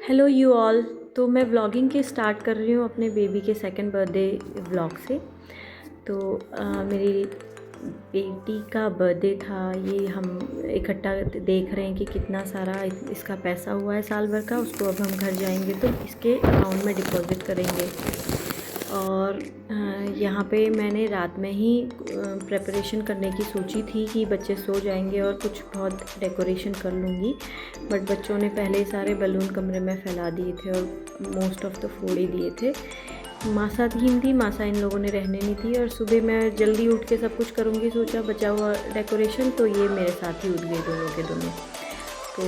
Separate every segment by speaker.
Speaker 1: Hello you all. तो मैं vlogging के स्टार्ट कर रही हूँ अपने बेबी के सेकंड बर्थडे व्लॉग से। तो मेरी बेटी का बर्थडे था। ये हम इकट्ठा देख रहे हैं कि कितना सारा इसका पैसा हुआ है साल भर का। उसको अब हम घर जाएंगे तो इसके अकाउंट में डिपॉज़िट करेंगे। और यहाँ पे मैंने रात में ही प्रेपरेशन करने की सोची थी कि बच्चे सो जाएंगे और कुछ बहुत डेकोरेशन कर लूँगी, बट बच्चों ने पहले सारे बलून कमरे में फैला दिए थे और मोस्ट ऑफ द फोड़ ही दिए थे। मासा थीम थी, मासा इन लोगों ने रहने नहीं थी और सुबह मैं जल्दी उठ के सब कुछ करूँगी सोचा, बचा हुआ डेकोरेशन। तो ये मेरे साथ ही उठ गए दोनों के दोनों। तो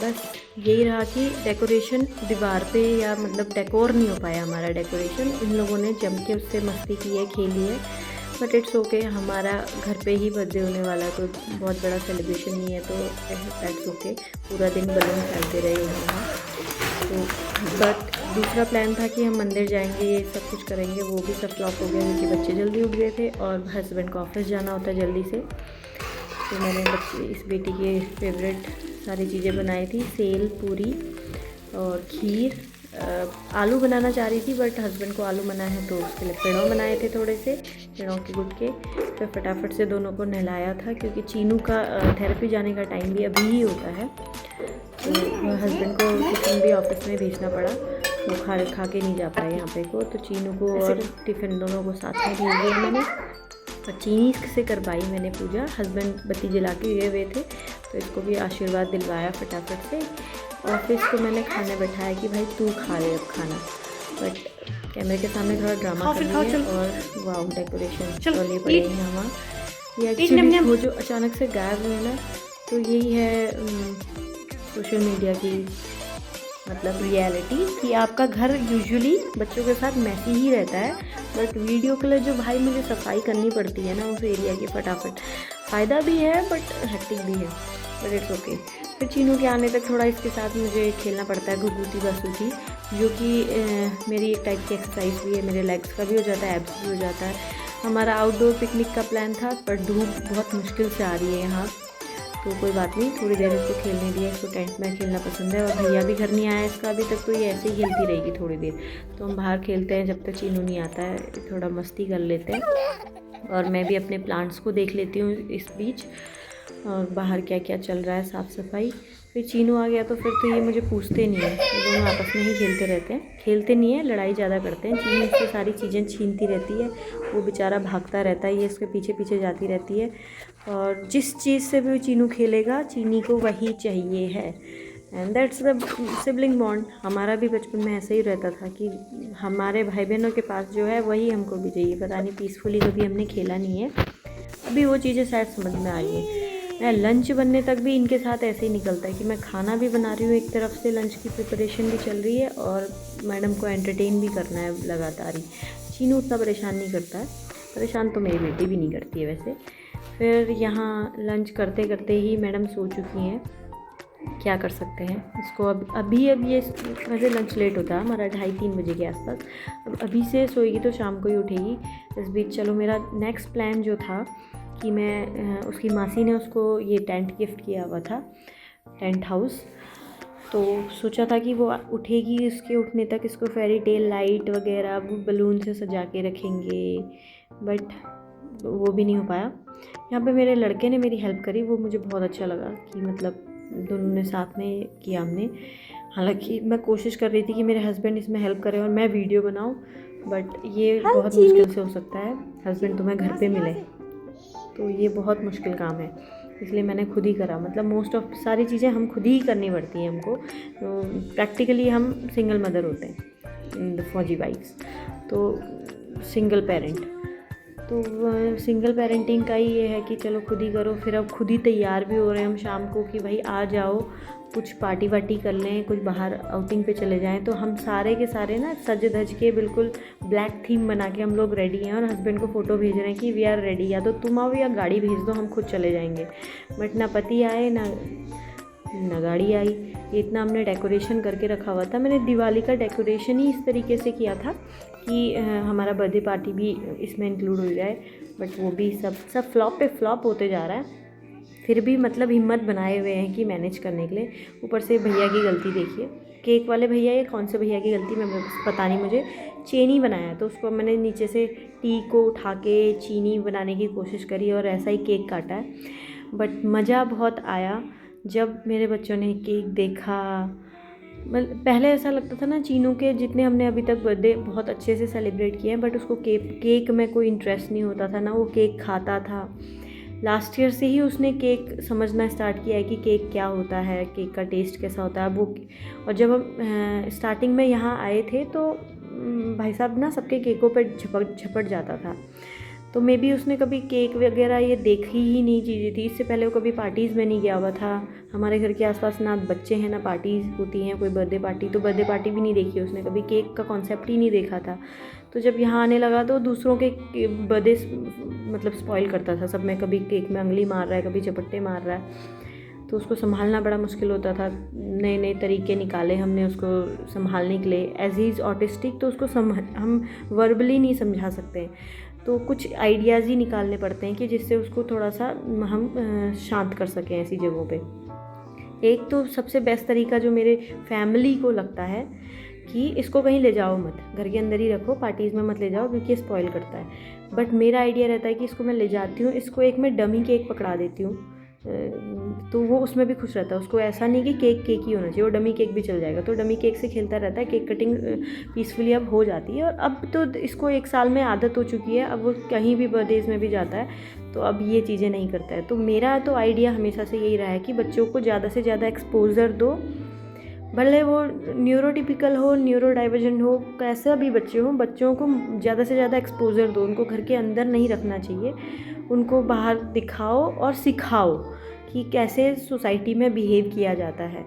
Speaker 1: बस यही रहा कि डेकोरेशन दीवार पे या मतलब डेकोर नहीं हो पाया हमारा डेकोरेशन। इन लोगों ने जम के उससे मस्ती की है, खेली है, बट इट्स ओके। हमारा घर पे ही बर्थडे होने वाला है, कोई बहुत बड़ा सेलिब्रेशन नहीं है, तो दैट्स ओके। पूरा दिन बलून फैलते रहे वहाँ। तो बट दूसरा प्लान था कि हम मंदिर जाएंगे, ये सब कुछ करेंगे, वो भी सब फ्लॉप हो गया क्योंकि बच्चे जल्दी उठ गए थे और हस्बैंड को ऑफिस जाना होता है जल्दी से। तो मैंने बच्चे इस बेटी के फेवरेट सारी चीज़ें बनाई थी, सेल पूरी और खीर। आलू बनाना चाह रही थी बट हस्बैंड को आलू मना है, तो उसके लिए पेड़ों बनाए थे, थोड़े से पेड़ों के गुटके। फिर फटाफट से दोनों को नहलाया था क्योंकि चीनू का थेरेपी जाने का टाइम भी अभी ही होता है। तो हस्बैंड को टिफ़िन भी ऑफिस में भेजना पड़ा, वो खा के नहीं जा पाए यहाँ पे को। तो चीनू को और टिफ़िन दोनों को साथ में भेज दिया मैंने और चीनी से करवाई मैंने पूजा। हस्बैंड बत्ती जला के गए हुए थे तो इसको भी आशीर्वाद दिलवाया फटाफट से। और फिर इसको मैंने खाने बैठाया कि भाई तू खा ले अब खाना, बट कैमरे के सामने थोड़ा ड्रामा कर रही है। और वाओ डेकोरेशन चले पड़े हैं यहाँ। ये एक्चुअली वो जो अचानक से गायब हुए ना, तो यही है सोशल मीडिया की मतलब रियलिटी कि आपका घर यूजुअली बच्चों के साथ मैसी ही रहता है, बट वीडियो के लिए जो भाई मुझे सफाई करनी पड़ती है ना उस एरिया की फटाफट, फ़ायदा भी है बट हेक्टिक भी है, बट इट्स ओके। फिर चीनू के आने तक थोड़ा इसके साथ मुझे खेलना पड़ता है घुघुती बसूती, जो कि मेरी एक टाइप की एक्सरसाइज भी है, मेरे लेग्स का भी हो जाता है, एब्स भी हो जाता है। हमारा आउटडोर पिकनिक का प्लान था पर धूप बहुत मुश्किल से आ रही है यहाँ, तो कोई बात नहीं, थोड़ी देर इसको खेलने दिया। इसको टेंट में खेलना पसंद है और भैया भी घर नहीं आया इसका अभी तक, तो ये ऐसे ही खेलती रहेगी थोड़ी देर। तो हम बाहर खेलते हैं जब तक चीनू नहीं आता है, थोड़ा मस्ती कर लेते हैं और मैं भी अपने प्लांट्स को देख लेती हूँ इस बीच, और बाहर क्या क्या चल रहा है, साफ़ सफाई। फिर चीनू आ गया तो फिर तो ये मुझे पूछते नहीं है, ये दोनों आपस में ही खेलते रहते हैं, खेलते नहीं है, लड़ाई ज़्यादा करते हैं। चीनू इससे सारी चीज़ें छीनती रहती है, वो बेचारा भागता रहता है, ये इसके पीछे पीछे जाती रहती है। और जिस चीज़ से भी वो चीनू खेलेगा, चीनी को वही चाहिए है, and that's the sibling bond. हमारा भी बचपन में ऐसे ही रहता था कि हमारे भाई बहनों के पास जो है वही हमको भी चाहिए। पता नहीं पीसफुली कभी हमने खेला नहीं है, अभी वो चीज़ें शायद समझ में आ रही है। मैं लंच बनने तक भी इनके साथ ऐसे ही निकलता है कि मैं खाना भी बना रही हूँ, एक तरफ से लंच की प्रिपरेशन भी चल रही है और मैडम को एंटरटेन भी करना है लगातार ही। चीनू उतना परेशान नहीं करता है, परेशान तो मेरी बेटी भी नहीं करती है वैसे। फिर यहाँ लंच करते करते ही मैडम सो चुकी हैं, क्या कर सकते हैं इसको। अब ये वैसे लंच लेट होता है हमारा 2:30-3 बजे के आसपास, अब अभी से सोएगी तो शाम को ही उठेगी। इस बीच चलो मेरा नेक्स्ट प्लान जो था कि मैं उसकी मासी ने उसको ये टेंट गिफ्ट किया हुआ था, टेंट हाउस, तो सोचा था कि वो उठेगी, उसके उठने तक इसको फेरी टेल लाइट वगैरह बलून से सजा के रखेंगे, बट वो भी नहीं हो पाया। यहाँ पे मेरे लड़के ने मेरी हेल्प करी, वो मुझे बहुत अच्छा लगा कि मतलब दोनों ने साथ में किया हमने। हालांकि मैं कोशिश कर रही थी कि मेरे हस्बैंड इसमें हेल्प करें और मैं वीडियो बनाऊं, बट ये बहुत मुश्किल से हो सकता है, हस्बैंड तुम्हें घर पे मिले, तो ये बहुत मुश्किल काम है, इसलिए मैंने खुद ही करा। मतलब मोस्ट ऑफ सारी चीज़ें हम खुद ही करनी पड़ती हैं हमको, तो प्रैक्टिकली हम सिंगल मदर होते हैं इन द फौजी वाइफ्स, तो सिंगल पेरेंट, तो सिंगल पेरेंटिंग का ही ये है कि चलो खुद ही करो। फिर अब खुद ही तैयार भी हो रहे हैं हम शाम को कि भाई आ जाओ, कुछ पार्टी वार्टी कर लें, कुछ बाहर आउटिंग पे चले जाएं। तो हम सारे के सारे ना सज धज के बिल्कुल ब्लैक थीम बना के हम लोग रेडी हैं और हस्बैंड को फ़ोटो भेज रहे हैं कि वी आर रेडी, या तो तुम आओ या गाड़ी भेज दो, हम खुद चले जाएंगे। बट ना पति आए ना गाड़ी आई। ये इतना हमने डेकोरेशन करके रखा हुआ था, मैंने दिवाली का डेकोरेशन ही इस तरीके से किया था कि हमारा बर्थडे पार्टी भी इसमें इंक्लूड हो जाए, बट वो भी सब फ्लॉप पे फ्लॉप होते जा रहा है। फिर भी मतलब हिम्मत बनाए हुए हैं कि मैनेज करने के लिए। ऊपर से भैया की गलती देखिए, केक वाले भैया या कौन से भैया की गलती, मैं पता नहीं मुझे, चीनी बनाया। तो उसको मैंने नीचे से टी को उठा के चीनी बनाने की कोशिश करी और ऐसा ही केक काटा है। बट मज़ा बहुत आया जब मेरे बच्चों ने केक देखा। मतलब पहले ऐसा लगता था ना, चीनू के जितने हमने अभी तक बर्थडे बहुत अच्छे से सेलिब्रेट किए हैं, बट उसको केक में कोई इंटरेस्ट नहीं होता था ना, वो केक खाता था। लास्ट ईयर से ही उसने केक समझना स्टार्ट किया है कि केक क्या होता है, केक का टेस्ट कैसा होता है वो। और जब हम स्टार्टिंग में यहाँ आए थे तो भाई साहब ना सबके केकों पे झपट जाता था। तो मे बी उसने कभी केक वगैरह ये देखी ही नहीं चीज़ें थी। इससे पहले वो कभी पार्टीज़ में नहीं गया हुआ था। हमारे घर के आसपास ना बच्चे हैं ना पार्टीज़ होती हैं, कोई बर्थडे पार्टी, तो बर्थडे पार्टी भी नहीं देखी उसने कभी, केक का कॉन्सेप्ट ही नहीं देखा था। तो जब यहाँ आने लगा तो दूसरों के बर्थडे मतलब स्पॉइल करता था सब में, कभी केक में उंगली मार रहा है, कभी झपट्टे मार रहा है। तो उसको संभालना बड़ा मुश्किल होता था। नए नए तरीके निकाले हमने उसको संभालने के लिए। एज ही इज़ ऑटिस्टिक तो उसको हम वर्बली नहीं समझा सकते, तो कुछ आइडियाज़ ही निकालने पड़ते हैं कि जिससे उसको थोड़ा सा हम शांत कर सकें ऐसी जगहों पे। एक तो सबसे बेस्ट तरीका जो मेरे फैमिली को लगता है कि इसको कहीं ले जाओ मत, घर के अंदर ही रखो, पार्टीज़ में मत ले जाओ क्योंकि स्पॉइल करता है। बट मेरा आइडिया रहता है कि इसको मैं ले जाती हूँ, इसको एक मैं डमी केक पकड़ा देती हूँ, तो वो उसमें भी खुश रहता है। उसको ऐसा नहीं कि केक ही होना चाहिए, वो डमी केक भी चल जाएगा। तो डमी केक से खेलता रहता है। केक कटिंग पीसफुली अब हो जाती है और अब तो इसको 1 साल में आदत हो चुकी है। अब वो कहीं भी बर्थडेज़ में भी जाता है तो अब ये चीज़ें नहीं करता है। तो मेरा तो आइडिया हमेशा से यही रहा है कि बच्चों को ज़्यादा से ज़्यादा एक्सपोजर दो, भले वो न्यूरोटिपिकल हो, न्यूरो डाइवर्जेंट हो, कैसा भी बच्चे हों, बच्चों को ज़्यादा से ज़्यादा एक्सपोजर दो। उनको घर के अंदर नहीं रखना चाहिए, उनको बाहर दिखाओ और सिखाओ कि कैसे सोसाइटी में बिहेव किया जाता है।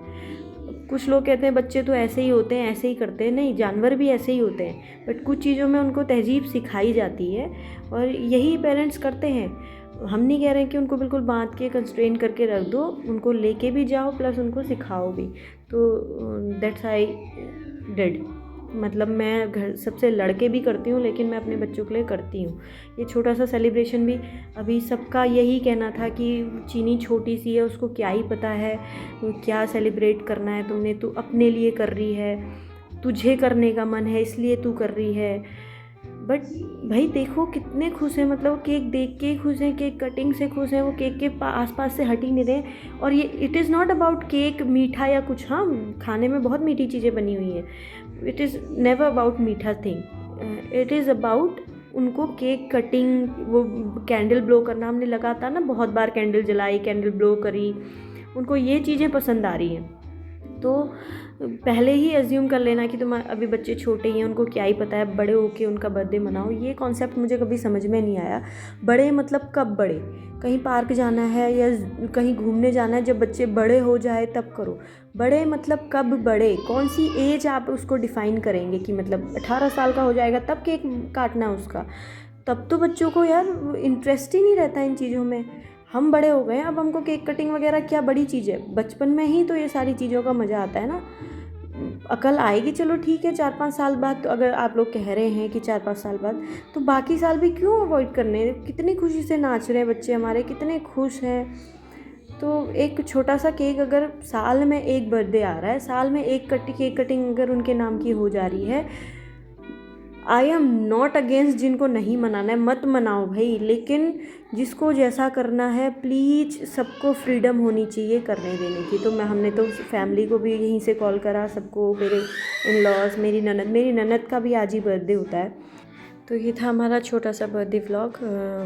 Speaker 1: कुछ लोग कहते हैं बच्चे तो ऐसे ही होते हैं, ऐसे ही करते हैं। नहीं, जानवर भी ऐसे ही होते हैं, बट कुछ चीज़ों में उनको तहज़ीब सिखाई जाती है और यही पेरेंट्स करते हैं। हम नहीं कह रहे हैं कि उनको बिल्कुल बांध के कंस्ट्रेन करके रख दो, उनको लेके भी जाओ प्लस उनको सिखाओ भी। तो दैट्स आई डिड। मतलब मैं घर सबसे लड़के भी करती हूँ, लेकिन मैं अपने बच्चों के लिए करती हूँ। ये छोटा सा सेलिब्रेशन भी अभी सबका यही कहना था कि चीनी छोटी सी है, उसको क्या ही पता है क्या सेलिब्रेट करना है, तुमने तू अपने लिए कर रही है, तुझे करने का मन है इसलिए तू कर रही है। बट भाई देखो कितने खुश हैं, मतलब केक देख के खुश हैं, केक कटिंग से खुश हैं, वो केक के आसपास से हट ही नहीं रहे। और ये it is not about cake मीठा या कुछ, हाँ खाने में बहुत मीठी चीज़ें बनी हुई हैं, इट इज़ नेवर अबाउट मीठा थिंग, इट इज़ अबाउट उनको केक कटिंग, वो कैंडल ब्लो करना। हमने लगातार ना बहुत बार कैंडल जलाई, कैंडल ब्लो करी, उनको ये चीज़ें पसंद आ रही हैं। तो पहले ही एज्यूम कर लेना कि तुम अभी बच्चे छोटे ही हैं, उनको क्या ही पता है, बड़े होके उनका बर्थडे मनाओ, ये कॉन्सेप्ट मुझे कभी समझ में नहीं आया। बड़े मतलब कब बड़े, कहीं पार्क जाना है या कहीं घूमने जाना है, जब बच्चे बड़े हो जाए तब करो। बड़े मतलब कब बड़े, कौन सी एज आप उसको डिफ़ाइन करेंगे कि मतलब 18 साल का हो जाएगा तब केक काटना है उसका? तब तो बच्चों को यार इंटरेस्ट ही नहीं रहता इन चीज़ों में। हम बड़े हो गए हैं, अब हमको केक कटिंग वगैरह क्या बड़ी चीज़ है? बचपन में ही तो ये सारी चीज़ों का मज़ा आता है ना। अकल आएगी चलो ठीक है 4-5 साल बाद, तो अगर आप लोग कह रहे हैं कि 4-5 साल बाद, तो बाकी साल भी क्यों अवॉइड करने? कितनी खुशी से नाच रहे हैं बच्चे हमारे, कितने खुश हैं। तो एक छोटा सा केक, अगर साल में एक बर्थडे आ रहा है, साल में एक केक कटिंग अगर उनके नाम की हो जा रही है, आई एम नॉट अगेंस्ट जिनको नहीं मनाना है मत मनाओ भाई, लेकिन जिसको जैसा करना है प्लीज़ सबको फ्रीडम होनी चाहिए करने देने की। तो हमने तो फैमिली को भी यहीं से कॉल करा सबको, मेरे इन लॉज, मेरी ननद का भी आज ही बर्थडे होता है। तो ये था हमारा छोटा सा birthday vlog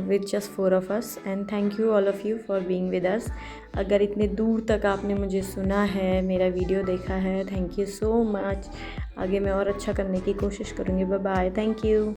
Speaker 1: with just 4 of us, and thank you all of you for being with us. अगर इतने दूर तक आपने मुझे सुना है, मेरा वीडियो देखा है, थैंक यू सो मच। आगे मैं और अच्छा करने की कोशिश करूँगी। Bye bye, thank you.